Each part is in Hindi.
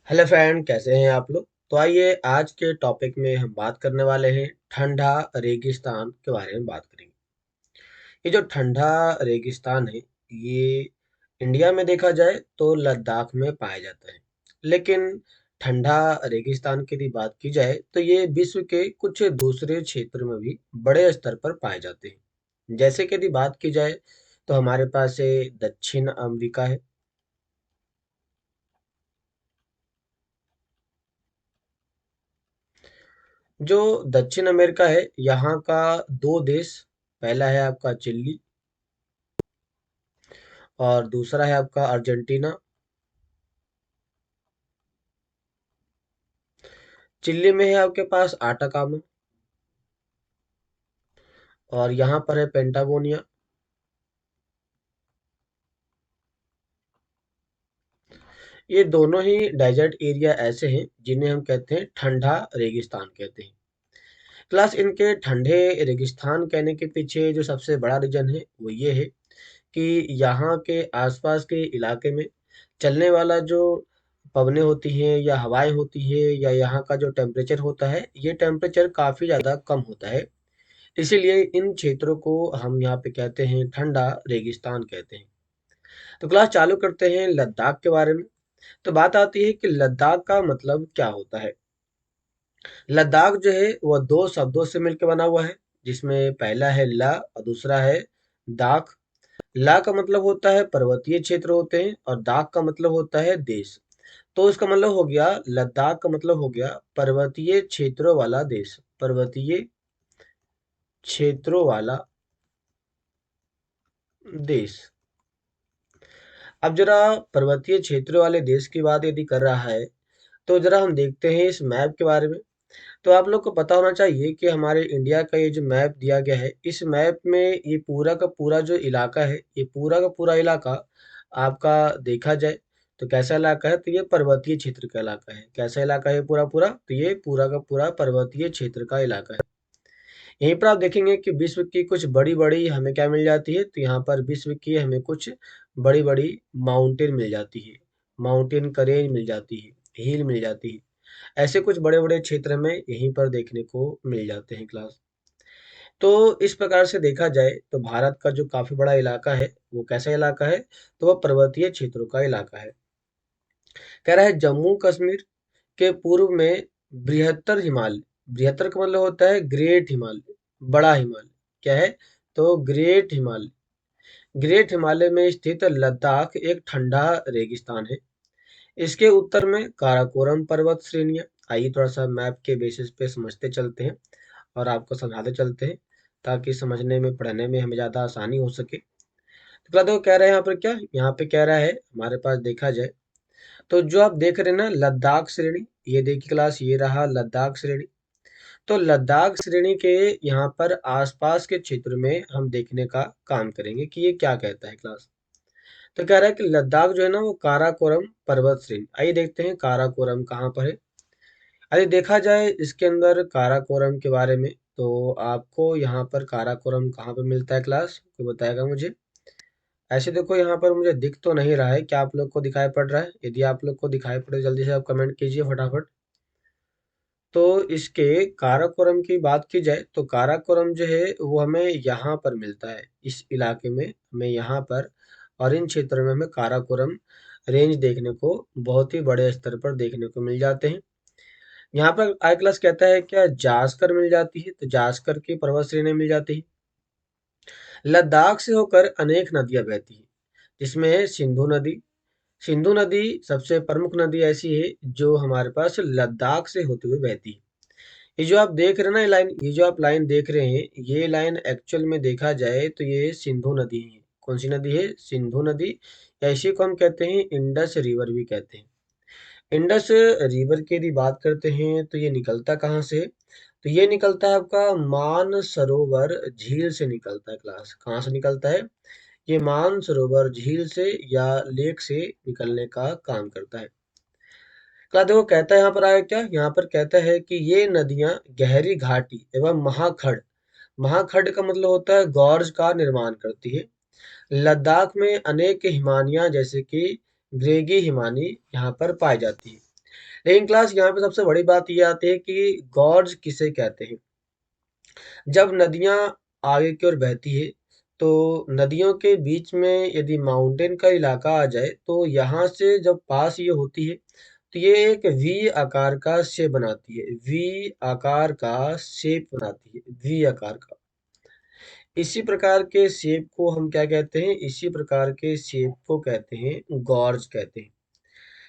हेलो फ्रेंड, कैसे हैं आप लोग। तो आइए आज के टॉपिक में हम बात करने वाले हैं ठंडा रेगिस्तान के बारे में बात करेंगे। ये जो ठंडा रेगिस्तान है, ये इंडिया में देखा जाए तो लद्दाख में पाया जाता है। लेकिन ठंडा रेगिस्तान की यदि बात की जाए तो ये विश्व के कुछ दूसरे क्षेत्र में भी बड़े स्तर पर पाए जाते हैं। जैसे कि यदि बात की जाए तो हमारे पास है दक्षिण अमेरिका है। जो दक्षिण अमेरिका है, यहाँ का दो देश, पहला है आपका चिली और दूसरा है आपका अर्जेंटीना। चिली में है आपके पास आटाकामा और यहाँ पर है पेंटागोनिया। ये दोनों ही डेजर्ट एरिया ऐसे हैं जिन्हें हम कहते हैं ठंडा रेगिस्तान कहते हैं। क्लास इनके ठंडे रेगिस्तान कहने के पीछे जो सबसे बड़ा रीजन है वो ये है कि यहाँ के आसपास के इलाके में चलने वाला जो पवनें होती हैं या हवाएं होती हैं या यहाँ का जो टेम्परेचर होता है, ये टेम्परेचर काफ़ी ज़्यादा कम होता है। इसीलिए इन क्षेत्रों को हम यहाँ पे कहते हैं ठंडा रेगिस्तान कहते हैं। तो क्लास चालू करते हैं लद्दाख के बारे में। तो बात आती है कि लद्दाख का मतलब क्या होता है। लद्दाख जो है वह दो शब्दों से मिलकर बना हुआ है, जिसमें पहला है ला और दूसरा है दाख। ला का मतलब होता है पर्वतीय क्षेत्र होते हैं और दाख का मतलब होता है देश। तो इसका मतलब हो गया, लद्दाख का मतलब हो गया पर्वतीय क्षेत्रों वाला देश। पर्वतीय क्षेत्रों वाला देश। अब जरा पर्वतीय क्षेत्रों वाले देश की बात यदि कर रहा है तो जरा हम देखते हैं इस मैप के बारे में। तो आप लोग को पता होना चाहिए कि हमारे इंडिया का ये जो मैप दिया गया है, इस मैप में ये पूरा का पूरा जो इलाका है, ये पूरा का पूरा इलाका आपका देखा जाए तो कैसा इलाका है, तो ये पर्वतीय क्षेत्र का इलाका है। कैसा इलाका है पूरा पूरा, तो ये पूरा का पूरा पर्वतीय क्षेत्र का इलाका है। यहीं पर आप देखेंगे कि विश्व की कुछ बड़ी-बड़ी हमें क्या मिल जाती है, तो यहाँ पर विश्व की हमें कुछ बड़ी-बड़ी माउंटेन मिल जाती है। माउंटेन का रेंज मिल जाती है, हिल मिल जाती है। ऐसे कुछ बड़े-बड़े क्षेत्र हमें यहीं पर देखने को मिल जाते हैं क्लास। तो इस प्रकार से देखा जाए तो भारत का जो काफ़ी बड़ा इलाका है, वो कैसा इलाका है, तो वह पर्वतीय क्षेत्रों का इलाका है। कह रहा है जम्मू कश्मीर के पूर्व में बृहत्तर हिमालय। बृहत्तर का मतलब होता है ग्रेट हिमालय, बड़ा हिमालय। क्या है, तो ग्रेट हिमालय। ग्रेट हिमालय में स्थित लद्दाख एक ठंडा रेगिस्तान है। इसके उत्तर में काराकोरम पर्वत श्रेणियां। आइए थोड़ा सा मैप के बेसिस पे समझते चलते हैं और आपको समझाते चलते हैं, ताकि समझने में पढ़ने में हमें ज़्यादा आसानी हो सके। तो क्या देखो कह रहे हैं यहाँ पर, क्या यहाँ पे कह रहा है हमारे पास देखा जाए तो जो आप देख रहे हैं ना लद्दाख श्रेणी, ये देखिए क्लास, ये रहा लद्दाख श्रेणी। तो लद्दाख श्रेणी के यहाँ पर आसपास के क्षेत्र में हम देखने का काम करेंगे कि ये क्या कहता है क्लास। तो कह रहा है कि लद्दाख जो है ना वो काराकोरम पर्वत श्रेणी। आइए देखते हैं काराकोरम कहाँ पर है। अरे देखा जाए इसके अंदर काराकोरम के बारे में, तो आपको यहाँ पर काराकोरम कहाँ पर मिलता है क्लास, कोई बताएगा मुझे। ऐसे देखो यहाँ पर मुझे दिख तो नहीं रहा है, क्या आप लोग को दिखाई पड़ रहा है? यदि आप लोग को दिखाई पड़े जल्दी से आप कमेंट कीजिए फटाफट। तो इसके काराकोरम की बात की जाए तो काराकोरम जो है वो हमें यहाँ पर मिलता है, इस इलाके में हमें यहाँ पर, और इन क्षेत्रों में हमें काराकोरम रेंज देखने को बहुत ही बड़े स्तर पर देखने को मिल जाते हैं। यहाँ पर आई क्लास कहता है क्या जास्कर मिल जाती है, तो जास्कर की पर्वत श्रेणी मिल जाती है। लद्दाख से होकर अनेक नदियां बहती हैं, जिसमें है सिंधु नदी। सिंधु नदी सबसे प्रमुख नदी ऐसी है जो हमारे पास लद्दाख से होते हुए बहती है। ये जो आप देख रहे हैं ना ये लाइन, ये जो आप लाइन देख रहे हैं, ये लाइन एक्चुअल में देखा जाए तो ये सिंधु नदी है। कौन सी नदी है? सिंधु नदी, या इसी को हम कहते हैं इंडस रिवर भी कहते हैं। इंडस रिवर की यदि बात करते हैं तो ये निकलता कहाँ से है? तो ये निकलता है आपका मान सरोवर झील से निकलता है क्लास। कहाँ से निकलता है? ये मान सरोवर झील से या लेक से निकलने का काम करता है। क्या देखो कहता है यहाँ पर आया क्या, यहाँ पर कहता है कि ये नदियां गहरी घाटी एवं महाखड़, महाखड़ का मतलब होता है गॉर्ज का निर्माण करती है। लद्दाख में अनेक हिमानियां जैसे कि ग्रेगी हिमानी यहाँ पर पाई जाती है। लेकिन क्लास यहाँ पे सबसे बड़ी बात ये आती है कि गॉर्ज किसे कहते हैं। जब नदियाँ आगे की ओर बहती है, तो नदियों के बीच में यदि माउंटेन का इलाका आ जाए, तो यहाँ से जब पास ये होती है, तो ये एक वी आकार का शेप बनाती है। वी आकार का शेप बनाती है, वी आकार का। इसी प्रकार के शेप को हम क्या कहते हैं? इसी प्रकार के शेप को कहते हैं गॉर्ज कहते हैं।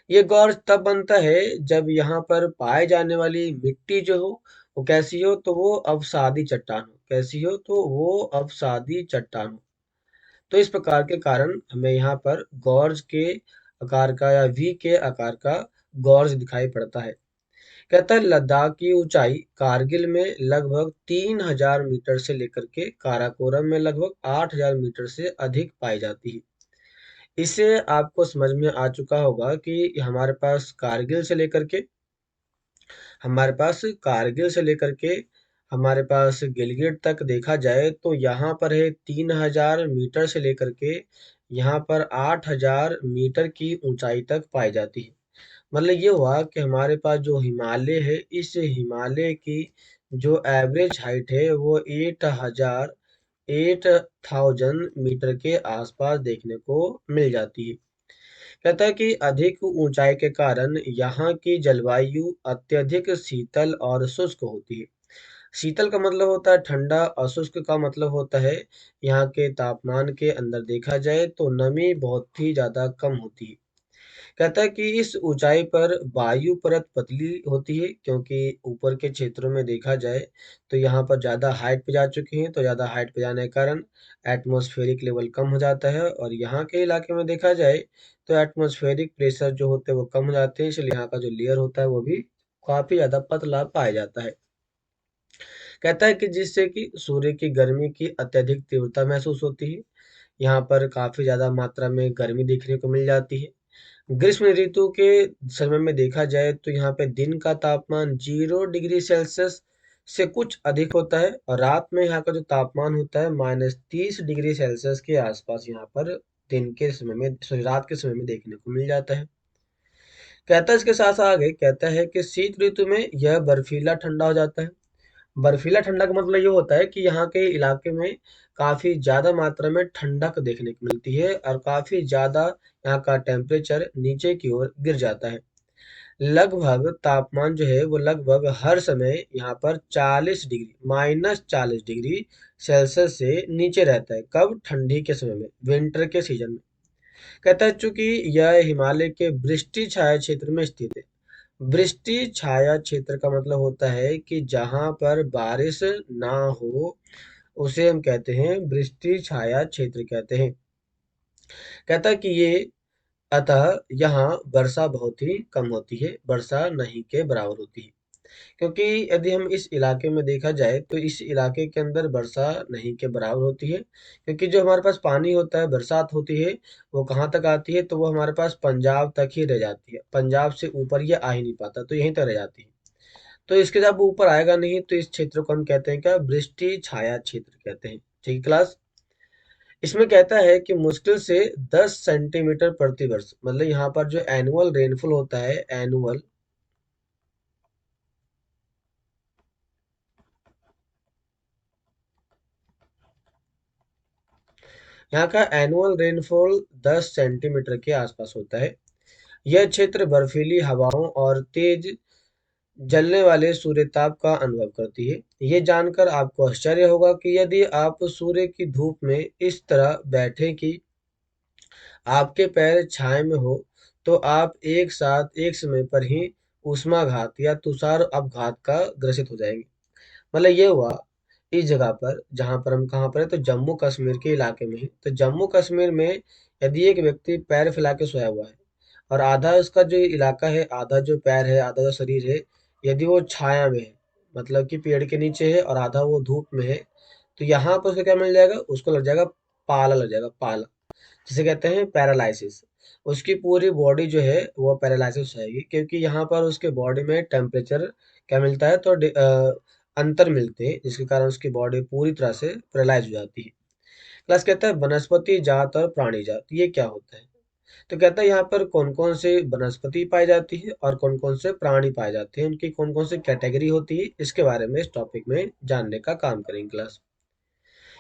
ये गॉर्ज तब बनता है जब यहाँ पर पाए जाने वाली मिट्टी जो हो वो कैसी हो, तो वो अवसादी चट्टान हो। कैसी हो? तो वो अवसादी चट्टान हो। तो इस प्रकार के कारण हमें यहाँ पर गॉर्ज के आकार का या वी के आकार का गॉर्ज दिखाई पड़ता है। कहता है लद्दाख की ऊंचाई कारगिल में लगभग 3000 मीटर से लेकर के काराकोरम में लगभग 8000 मीटर से अधिक पाई जाती है। इससे आपको समझ में आ चुका होगा कि हमारे पास कारगिल से लेकर के हमारे पास गिलगित तक देखा जाए तो यहाँ पर है 3000 मीटर से लेकर के यहाँ पर 8000 मीटर की ऊंचाई तक पाई जाती है। मतलब ये हुआ कि हमारे पास जो हिमालय है, इस हिमालय की जो एवरेज हाइट है वो 8000 के आसपास देखने को मिल जाती है। कहता है कि अधिक ऊंचाई के कारण यहाँ की जलवायु अत्यधिक शीतल और शुष्क होती है। शीतल का मतलब होता है ठंडा और शुष्क का मतलब होता है यहाँ के तापमान के अंदर देखा जाए तो नमी बहुत ही ज़्यादा कम होती है। कहता है कि इस ऊंचाई पर वायु परत पतली होती है क्योंकि ऊपर के क्षेत्रों में देखा जाए तो यहाँ पर ज़्यादा हाइट पे जा चुके हैं, तो ज़्यादा हाइट पे जाने के कारण एटमॉस्फेरिक लेवल कम हो जाता है और यहाँ के इलाके में देखा जाए तो एटमॉस्फेरिक प्रेशर जो होते हैं वो कम हो जाते हैं, इसलिए यहाँ का जो लेयर होता है वो भी काफ़ी ज़्यादा पतला पाया जाता है। कहता है कि जिससे कि सूर्य की गर्मी की अत्यधिक तीव्रता महसूस होती है। यहाँ पर काफ़ी ज़्यादा मात्रा में गर्मी देखने को मिल जाती है। ग्रीष्म ऋतु के समय में देखा जाए तो यहाँ पे दिन का तापमान 0 डिग्री सेल्सियस से कुछ अधिक होता है और रात में यहाँ का जो तापमान होता है -30 डिग्री सेल्सियस के आसपास यहाँ पर दिन के समय में सॉरी रात के समय में देखने को मिल जाता है। कहता है इसके साथ आगे कहता है कि शीत ऋतु में यह बर्फीला ठंडा हो जाता है। बर्फीला ठंडा का मतलब ये होता है कि यहाँ के इलाके में काफ़ी ज़्यादा मात्रा में ठंडक देखने को मिलती है और काफ़ी ज़्यादा यहाँ का टेम्परेचर नीचे की ओर गिर जाता है। लगभग तापमान जो है वो लगभग हर समय यहाँ पर 40 डिग्री -40 डिग्री सेल्सियस से नीचे रहता है। कब? ठंडी के समय में, विंटर के सीजन में। कहता है चूंकि यह हिमालय के वृष्टि छाया क्षेत्र में स्थित है। वृष्टि छाया क्षेत्र का मतलब होता है कि जहाँ पर बारिश ना हो उसे हम कहते हैं वृष्टि छाया क्षेत्र कहते हैं। कहता है कि ये अतः यहाँ वर्षा बहुत ही कम होती है, वर्षा नहीं के बराबर होती है। क्योंकि यदि हम इस इलाके में देखा जाए तो इस इलाके के अंदर वर्षा नहीं के बराबर होती है, क्योंकि जो हमारे पास पानी होता है, बरसात होती है, वो कहाँ तक आती है? तो वो हमारे पास पंजाब तक ही रह जाती है। पंजाब से ऊपर ये आ ही नहीं पाता, तो यहीं तक रह जाती है। तो इसके जब ऊपर आएगा नहीं तो इस क्षेत्र को हम कहते हैं क्या? वृष्टि छाया क्षेत्र कहते हैं। ठीक है क्लास। इसमें कहता है कि मुश्किल से 10 सेंटीमीटर प्रति वर्ष, मतलब यहाँ पर जो एनुअल रेनफॉल होता है, एनुअल यहाँ का एनुअल रेनफॉल 10 सेंटीमीटर के आसपास होता है। यह क्षेत्र बर्फीली हवाओं और तेज जलने वाले सूर्यताप का अनुभव करती है। ये जानकर आपको आश्चर्य होगा कि यदि आप सूर्य की धूप में इस तरह बैठे कि आपके पैर छाए में हो, तो आप एक साथ एक समय पर ही ऊष्माघात या तुषार अपघात का ग्रसित हो जाएंगे। मतलब ये हुआ इस जगह पर जहाँ पर हम कहाँ पर है, तो जम्मू कश्मीर के इलाके में है। तो जम्मू कश्मीर में यदि एक व्यक्ति पैर फैला के सोया हुआ है और आधा उसका जो इलाका है, आधा जो पैर है, आधा जो शरीर है, यदि वो छाया में है, मतलब कि पेड़ के नीचे है और आधा वो धूप में है, तो यहाँ पर उसको क्या मिल जाएगा? उसको लग जाएगा पाला, लग जाएगा पाला, जिसे कहते हैं पैरालाइसिस। उसकी पूरी बॉडी जो है वो पैरालाइसिस हो जाएगी, क्योंकि यहाँ पर उसके बॉडी में टेम्परेचर क्या मिलता है, तो अंतर मिलते हैं, जिसके कारण उसकी बॉडी पूरी तरह से पैरालाइज हो जाती है। प्लस कहता है वनस्पति जात और प्राणी जात, ये क्या होता है? तो कहता है यहाँ पर कौन-कौन से वनस्पति पाई जाती है और कौन-कौन से प्राणी पाए जाते हैं, उनकी कौन-कौन से कैटेगरी होती है, इसके बारे में इस टॉपिक में जानने का काम करेंगे क्लास।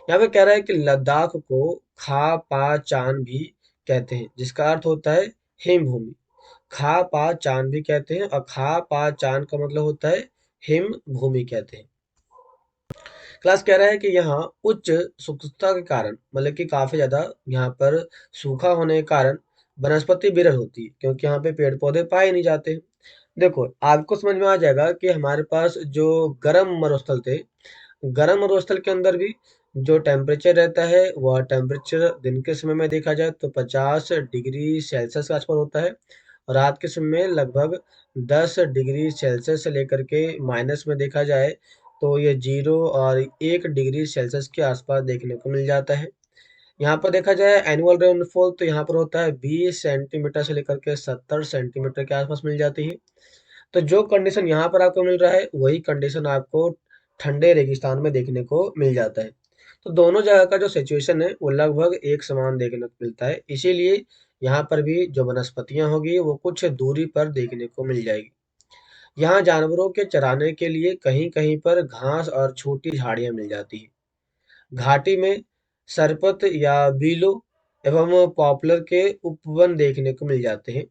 यहाँ पे कह रहा है कि लद्दाख को खा पा चान भी कहते हैं, जिसका अर्थ होता है हिम भूमि। खा पा चान भी कहते हैं और खा पा चान का मतलब होता है हिम भूमि कहते हैं। क्लास कह रहा है कि यहाँ उच्च शुष्कता के कारण मतलब कि काफी ज्यादा यहाँ पर सूखा होने के कारण वनस्पति विरल होती है, क्योंकि यहाँ पे पेड़ पौधे पाए नहीं जाते। देखो आपको समझ में आ जाएगा कि हमारे पास जो गर्म मरुस्थल थे, गर्म मरुस्थल के अंदर भी जो टेम्परेचर रहता है वह टेम्परेचर दिन के समय में देखा जाए तो 50 डिग्री सेल्सियस के आसपास होता है, और रात के समय में लगभग 10 डिग्री सेल्सियस से लेकर के माइनस में देखा जाए तो ये 0 और 1 डिग्री सेल्सियस के आसपास देखने को मिल जाता है। यहाँ पर देखा जाए एनुअल रेनफॉल तो यहाँ पर होता है 20 सेंटीमीटर से लेकर के 70 सेंटीमीटर के आसपास मिल जाती है। तो जो कंडीशन यहाँ पर आपको मिल रहा है वही कंडीशन आपको ठंडे रेगिस्तान में देखने को मिल जाता है। तो दोनों जगह का जो सिचुएशन है वो लगभग एक समान देखने को मिलता है, इसीलिए यहाँ पर भी जो वनस्पतियां होगी वो कुछ दूरी पर देखने को मिल जाएगी। यहाँ जानवरों के चराने के लिए कहीं कहीं पर घास और छोटी झाड़ियां मिल जाती है। घाटी में सरपत या बीलो एवं पॉपुलर के उपवन देखने को मिल जाते हैं।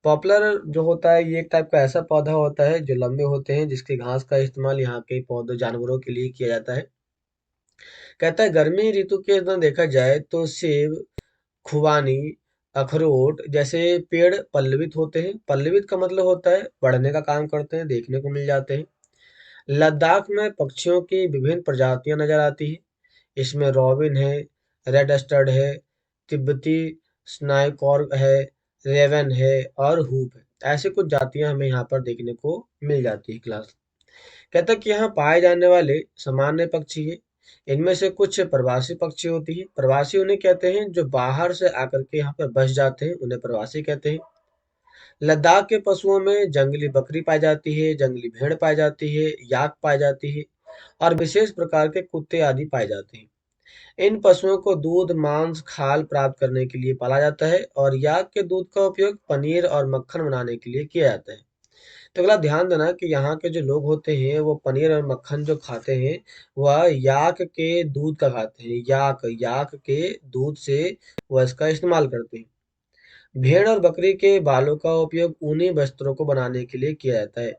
पॉपुलर जो होता है ये एक टाइप का ऐसा पौधा होता है जो लंबे होते हैं, जिसकी घास का इस्तेमाल यहाँ के पौधे जानवरों के लिए किया जाता है। कहता है गर्मी ऋतु के अंदर देखा जाए तो सेब, खुबानी, अखरोट जैसे पेड़ पल्लवित होते हैं। पल्लवित का मतलब होता है बढ़ने का काम करते हैं, देखने को मिल जाते हैं। लद्दाख में पक्षियों की विभिन्न प्रजातियां नजर आती है। इसमें रॉबिन है, रेड स्टड है, तिब्बती स्नाइकॉर्ग है, रेवन है और हूप है। ऐसे कुछ जातियां हमें यहाँ पर देखने को मिल जाती है क्लास। कहता है कि यहाँ पाए जाने वाले सामान्य पक्षी है। इनमें से कुछ प्रवासी पक्षी होती है। प्रवासी उन्हें कहते हैं जो बाहर से आकर के यहाँ पर बस जाते हैं, उन्हें प्रवासी कहते हैं। लद्दाख के पशुओं में जंगली बकरी पाई जाती है, जंगली भेड़ पाई जाती है, याक पाई जाती है और विशेष प्रकार के कुत्ते आदि पाए जाते हैं। इन पशुओं को दूध, मांस, खाल प्राप्त करने के लिए पाला जाता है और याक के दूध का उपयोग पनीर और मक्खन बनाने के लिए किया जाता है। तो अगला ध्यान देना कि यहाँ के जो लोग होते हैं वो पनीर और मक्खन जो खाते हैं वह याक के दूध का खाते हैं। याक याक के दूध से वह इसका इस्तेमाल करते हैं। भेड़ और बकरी के बालों का उपयोग ऊनी वस्त्रों को बनाने के लिए किया जाता है।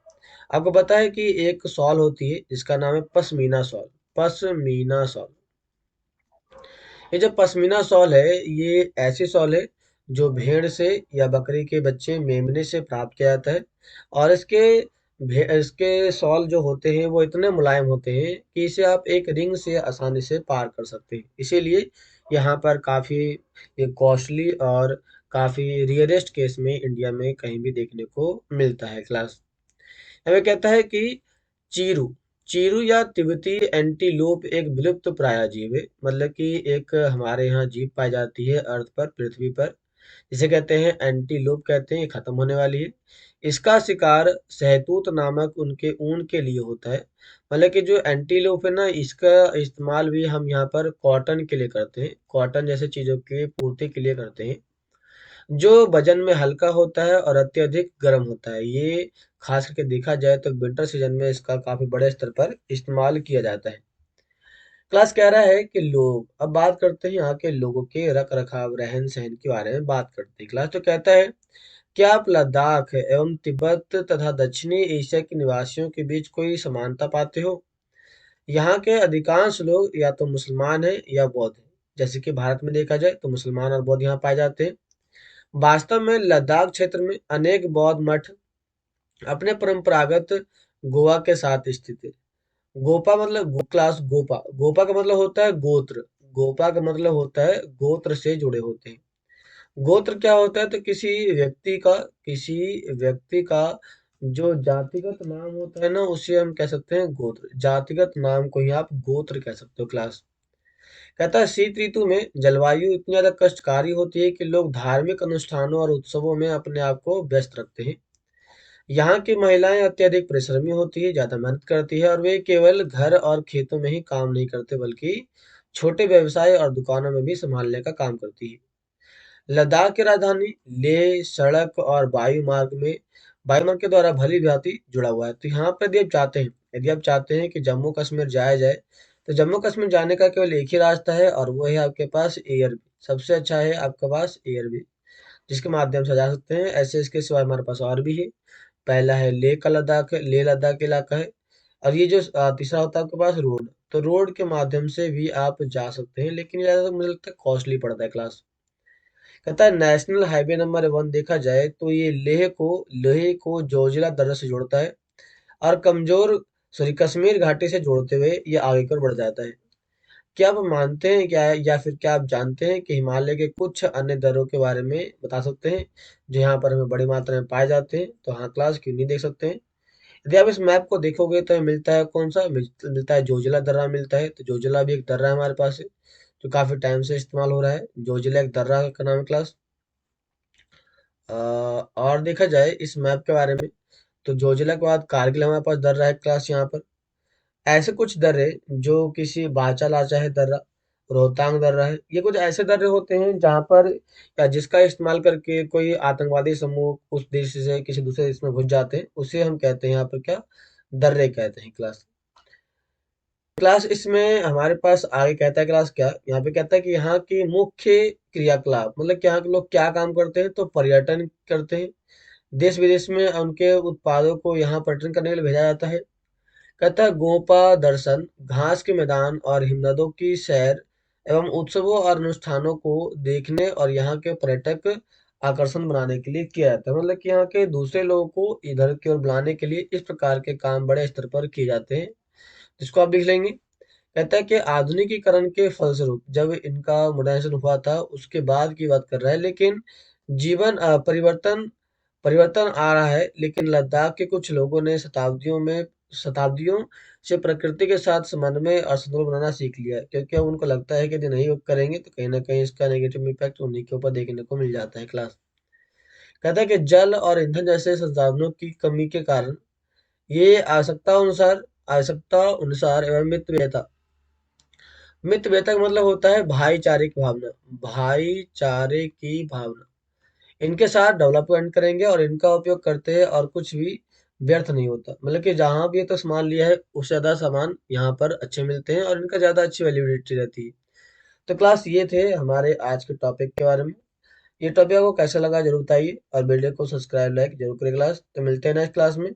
आपको पता है कि एक शॉल होती है जिसका नाम है पश्मीना शॉल। पश्मीना शॉल, ये जो पश्मीना शॉल है ये ऐसी शॉल है जो भेड़ से या बकरी के बच्चे मेमने से प्राप्त किया जाता है, और इसके शॉल जो होते हैं वो इतने मुलायम होते हैं कि इसे आप एक रिंग से आसानी से पार कर सकते हैं। इसीलिए यहाँ पर काफ़ी ये कॉस्टली और काफ़ी रियरेस्ट केस में इंडिया में कहीं भी देखने को मिलता है क्लास। हमें कहता है कि चीरू चीरू या तिब्बती एंटीलोप एक विलुप्त प्राय जीव है। मतलब कि एक हमारे यहाँ जीव पाई जाती है अर्थ पर, पृथ्वी पर, जिसे कहते हैं एंटीलोप कहते हैं, ये खत्म होने वाली है। इसका शिकार शहतूत नामक उनके ऊन के लिए होता है। मतलब कि जो एंटीलोप है ना, इसका इस्तेमाल भी हम यहाँ पर कॉटन के लिए करते हैं, कॉटन जैसे चीजों की पूर्ति के लिए करते हैं, जो वजन में हल्का होता है और अत्यधिक गर्म होता है। ये खास करके देखा जाए तो विंटर सीजन में इसका काफी बड़े स्तर पर इस्तेमाल किया जाता है। क्लास कह रहा है कि लोग, अब बात करते हैं यहाँ के लोगों के रख रखाव, रहन सहन के बारे में बात करते हैं। क्लास तो कहता है क्या आप लद्दाख एवं तिब्बत तथा दक्षिणी एशिया के निवासियों के बीच कोई समानता पाते हो? यहाँ के अधिकांश लोग या तो मुसलमान हैं या बौद्ध हैं। जैसे कि भारत में देखा जाए तो मुसलमान और बौद्ध यहाँ पाए जाते हैं। वास्तव में लद्दाख क्षेत्र में अनेक बौद्ध मठ अपने परंपरागत गोवा के साथ स्थित है। गोपा मतलब क्लास गोपा, गोपा का मतलब होता है गोत्र, गोपा का मतलब होता है गोत्र से जुड़े होते हैं। गोत्र क्या होता है? तो किसी व्यक्ति का जो जातिगत नाम होता है ना उसे हम कह सकते हैं गोत्र। जातिगत नाम को ही आप गोत्र कह सकते हो क्लास। कहता है शीत ऋतु में जलवायु इतनी ज्यादा कष्टकारी होती है कि लोग धार्मिक अनुष्ठानों और उत्सवों में अपने आप को व्यस्त रखते हैं। यहाँ की महिलाएं अत्यधिक परिश्रमी होती है, ज्यादा मेहनत करती है और वे केवल घर और खेतों में ही काम नहीं करते बल्कि छोटे व्यवसाय और दुकानों में भी संभालने का काम करती है। लद्दाख की राजधानी लेह सड़क और वायुमार्ग के द्वारा भली भांति जुड़ा हुआ है। तो यहाँ पर यदि आप चाहते हैं कि जम्मू कश्मीर जाया जाए, तो जम्मू कश्मीर जाने का केवल एक ही रास्ता है और वो है आपके पास एयर। सबसे अच्छा है आपके पास एयर, जिसके माध्यम से जा सकते हैं। ऐसे इसके सिवाय हमारे पास और भी है। पहला है लेह लद्दाख इलाका है। और ये जो तीसरा होता है आपके पास रोड। तो रोड के माध्यम से भी आप जा सकते हैं, लेकिन ये ज़्यादा मुझे लगता है कॉस्टली पड़ता है क्लास। कहता है नेशनल हाईवे नंबर 1 देखा जाए तो ये लेह को जोजिला दर्रे से जोड़ता है और कश्मीर घाटी से जोड़ते हुए ये आगे की ओर बढ़ जाता है। क्या आप मानते हैं क्या, या फिर क्या आप जानते हैं कि हिमालय के कुछ अन्य दर्रों के बारे में बता सकते हैं जो यहाँ पर हमें बड़ी मात्रा में पाए जाते हैं? तो हाँ क्लास, क्यों नहीं देख सकते हैं। यदि आप इस मैप को देखोगे तो हमें मिलता है कौन सा मिलता है, जोजिला दर्रा मिलता है। तो जोजिला भी एक दर्रा है हमारे पास है, जो काफी टाइम से इस्तेमाल हो रहा है। जोजिला एक दर्रा का नाम है क्लास। और देखा जाए इस मैप के बारे में, तो जोजिला के बाद कारगिल हमारे पास दर्रा है क्लास यहाँ पर। ऐसे कुछ दर्रे जो किसी बाचा लाचा है दर्रा, रोहतांग दर्रा है, ये कुछ ऐसे दर्रे होते हैं जहाँ पर या जिसका इस्तेमाल करके कोई आतंकवादी समूह उस देश से किसी दूसरे देश में घुस जाते हैं, उसे हम कहते हैं यहाँ पर क्या, दर्रे कहते हैं क्लास। क्लास इसमें हमारे पास आगे कहता है क्लास क्या, यहाँ पे कहता है कि यहाँ के मुख्य क्रियाकलाप, मतलब कि यहाँ के लोग क्या काम करते हैं, तो पर्यटन करते हैं। देश विदेश में उनके उत्पादों को यहाँ पर्यटन करने के लिए भेजा जाता है। कहता है गोपा दर्शन, घास के मैदान और हिमनदों की सैर एवं उत्सवों और अनुष्ठानों को देखने और यहाँ के पर्यटक आकर्षण बनाने के लिए किया जाता है। मतलब कि यहाँ के दूसरे लोगों को इधर की ओर बुलाने के लिए इस प्रकार के काम बड़े स्तर पर किए जाते हैं, जिसको आप लिख लेंगे। कहता है कि आधुनिकीकरण के फलस्वरूप जब इनका मॉडर्नाइजेशन हुआ था उसके बाद की बात कर रहा है, लेकिन परिवर्तन परिवर्तन आ रहा है। लेकिन लद्दाख के कुछ लोगों ने शताब्दियों से प्रकृति के साथ समन्वय और संतुलन बनाना सीख लिया है, क्योंकि अब उनको लगता है कि यदि नहीं वो करेंगे तो कहीं ना कहीं इसका नेगेटिव इम्पैक्ट उन्हीं के ऊपर देखने को मिल जाता है क्लास। कहता है कि जल और ईंधन जैसे संसाधनों की कमी के कारण ये आवश्यकता अनुसार एवं मितव्यता का मतलब होता है भाईचारे की भावना, इनके साथ डेवलपमेंट करेंगे और इनका उपयोग करते हैं और कुछ भी व्यर्थ नहीं होता। मतलब कि जहाँ भी ये तो सामान लिया है उससे ज़्यादा सामान यहाँ पर अच्छे मिलते हैं और इनका ज़्यादा अच्छी वैल्यूबिलिटी रहती है। तो क्लास ये थे हमारे आज के टॉपिक के बारे में। ये टॉपिक आपको कैसा लगा जरूर बताइए और वीडियो को सब्सक्राइब लाइक जरूर करें क्लास। तो मिलते हैं नेक्स्ट क्लास में।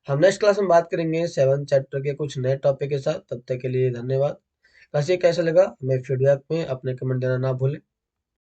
हम नेक्स्ट क्लास में बात करेंगे 7 चैप्टर के कुछ नए टॉपिक के साथ। तब तक के लिए धन्यवाद। क्लास ये कैसा लगा हमें फीडबैक में अपने कमेंट देना ना भूलें।